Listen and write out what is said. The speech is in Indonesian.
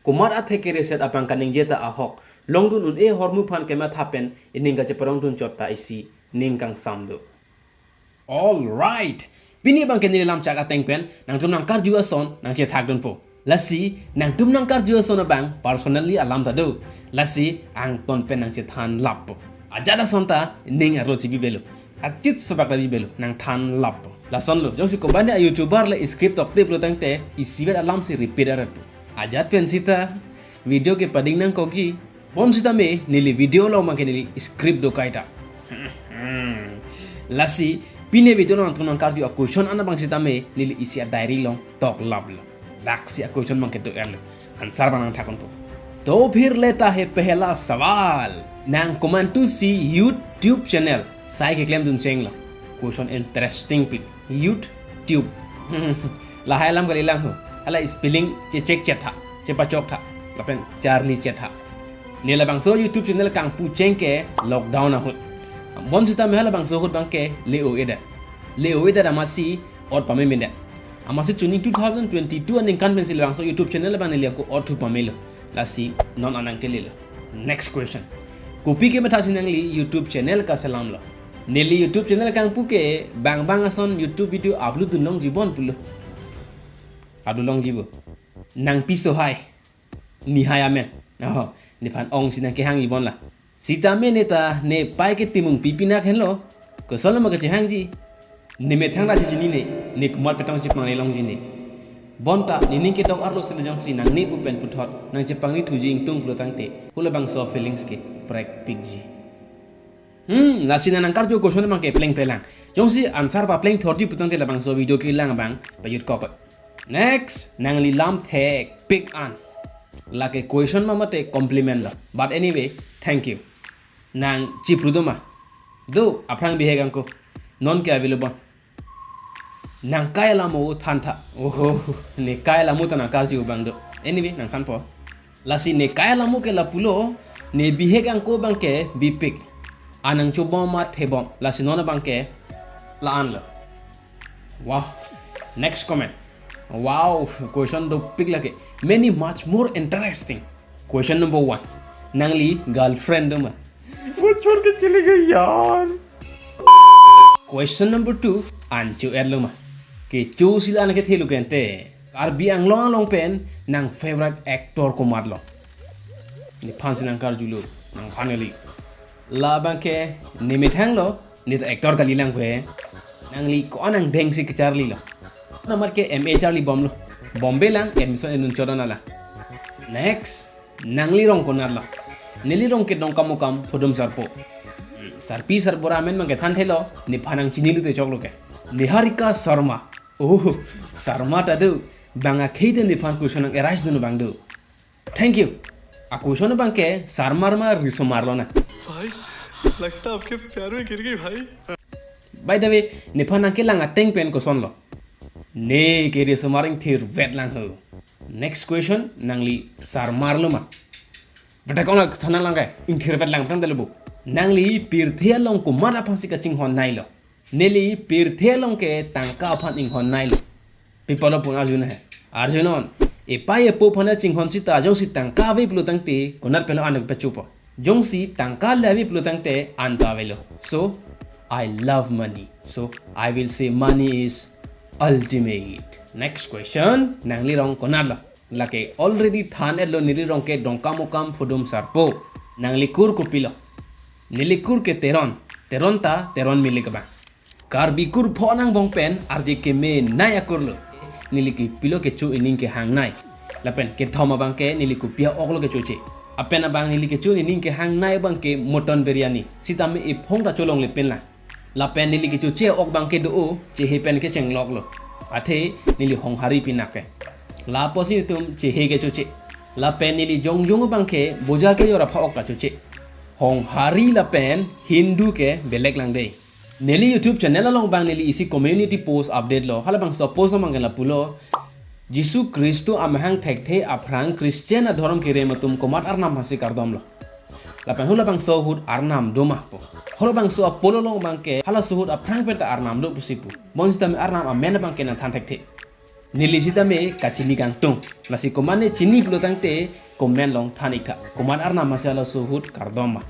kumat athe ke reset apang kaning jeta ahok longdun un hormu phan kemat happen ining ka cheparong dun chotta isi ning kang samdo. All right. Bini bang kenili lam chaka tengpen nang tum nang karju ason nang che thak dun po. Lasi nang tum nang karju ason bang personally alam tadu. Lasi ang ton pen nang che than lap. Ajada sonta ning aro chibi belu. Achit sobak lagi belu nang than lap. Lason lo jong si ko bande youtuber le script okte pro tangte isivet alam si repeat arat. Ajat pen sita video ke pading nang kogi bon sita me nili video lo mang kenili script do kaita. Lasi pine video nang tunang karju a question ana bang sita me nili isi a diary long tok lab lo daksi a question mang keto erlo ansar banang thakon po तो फिर लेता है पहला सवाल nang komantu si YouTube channel sai ke claim dun cheng lo question interesting pik YouTube la hai lam kali lang ho ala spelling che check chat tha che pachok tha lapen Charlie chat tha ne la bang so YouTube channel kang pu cheng ke lockdown a hut bon sita me hala bang so hut bang ke leo eda amasi or pame mende amasi tuning 2022 aning kan pensil bang so YouTube channel bang ne ko or thu pamelo lasi non anang ke lelo. Next question kopi ke mata sinangli YouTube channel ka salam lo neli YouTube channel kang pu ke bang ason YouTube video upload dun long jibon pulo adu long jibo nang piso hai ni hai amen no ni pan ong sinang ke hang ibon la sita me neta ne pai ke timung pipina khenlo ko solo ma ke hang ji ni me thang la ji ni ne kumat petong chipang ne long ji ne bonta ni ning ke dok arlo sel jong si nang ni pu pen pu thot nang chipang ni thuji ing tung plo tangte hula bang so feelings ke prek pig ji la sina nang karjo ko shone mang ke pleng pelang jong si answer pa pleng thorji putang te la bang so video ke lang bang payut ko next nang li lam thek pick an la ke question ma mate compliment la but anyway thank you nang chiprudoma do aprang bihegang ko non ke available nang kaya lamu thantha oh ne kaya lamu tana karju bang do anyway nang kan po lasi ne kaya lamu ke la pulo ne bihegang ko bang ke bipik anang chubom ma thebom lasi nona bang ke la an lo wow next comment wow question do pick lake many much more interesting question number 1 nangli girlfriend ma वो छोड़ के चली गई यार question number 2 anchu erluma ke chu sila na ke thelu kente ar biang long pen nang favorite actor ko marlo ni phansi nang kar julo nang finally la bang ke ni mithang lo ni actor ka lilang kwe nang li ko nang deng si ke charli lo na mar ke MA Charlie bom lo Bombay lang admission enun chodana la next nangli rong konarla nili rong ke dong kamukam phodum sarpo sarpi sarbora men mang ke than thelo ni phanang chinilu te choklo ke Niharika Sharma oh Sharma tadu banga kheide ni phan kushonang erais dunu bangdu thank you a kushon bang ke Sharma ma riso marlo na भाई लगता आपके प्यार में गिर गई भाई by the way ni phanang ke langa teng pen ko sonlo ne ke riso maring thir vet lang ho next question nangli Sharma lo ma bata kona thana lang kai in thir vet lang tang delu nangli pirthia long ko mara phansi ka ching hon nai lo neli pirthia long ke tangka phan ing hon nai lo people pun arjunon e pai e po phana ching hon si ta jong si tangka ve plu tang te konar pelo anak pechupo jong si tangka levi plu tang te anta velo so I love money so I will say money is ultimate next question nangli rong konar la lake already than elo nili rong ke dongka mokam phudum sarpo nangli kur kupilo nilikur ke teron ta teron milikaba kar bikur phonang bong pen arje ke me naya kurlo niliki pilo ke chu ining ke hang nai lapen ke thoma bang ke niliku pia oklo ke chuche apena bang niliki chu ining ke hang nai bang ke mutton biryani sitame e phongda cholong le pen la lapen niliki chu che ok bang ke do che he pen ke chenglok lo athe nili hong hari pinake la posi tum che he ke chuche lapen nili jong bang ke bojar ke yora pha ok la chuche hong hari la pen Hindu ke belek lang dei neli YouTube channel long bang neli isi community post update lo hala bang suppose no mangela pulo Jisu Kristo amhang thekte aprang Christian adhorom ke rematum komat arnam hasi kardom lo la pen hula bang so hud arnam doma po hula bang so apolo long bang ke hala so hud aprang peta arnam do pusipu monsta me arnam amena bang ke na than thekte Nili sitame ka chini kang tung. Nasi komane chini belutang te komen long thanika. Koman arna masala suhut kardoma.